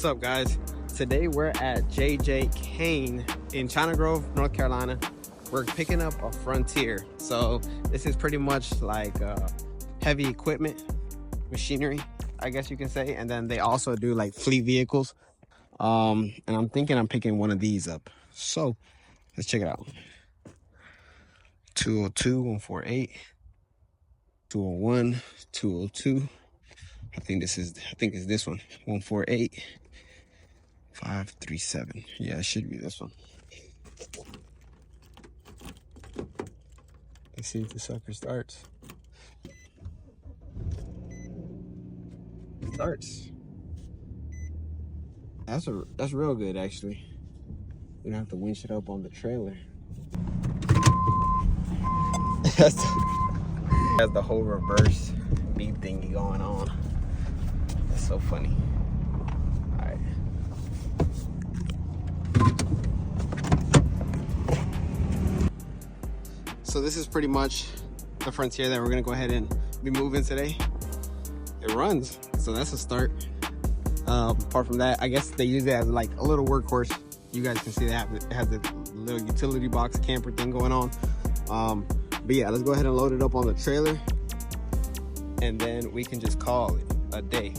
What's up, guys? Today we're at JJ Kane in China Grove, North Carolina. We're picking up a Frontier. So this is pretty much like heavy equipment, machinery, I guess you can say. And then they also do like fleet vehicles. And I'm thinking I'm picking one of these up. So let's check it out. 202, 148, 201, 202. I think it's this one. 148, 537. Yeah, it should be this one. Let's see if the sucker starts. It starts. That's real good, actually. We don't have to winch it up on the trailer. Has the whole reverse beep thingy going on. That's so funny. All right. So this is pretty much the Frontier that we're gonna go ahead and be moving today. It runs, so that's a start. Apart from that, I guess they use it as like a little workhorse. You guys can see that it has a little utility box camper thing going on. But yeah, let's go ahead and load it up on the trailer, and then we can just call it a day.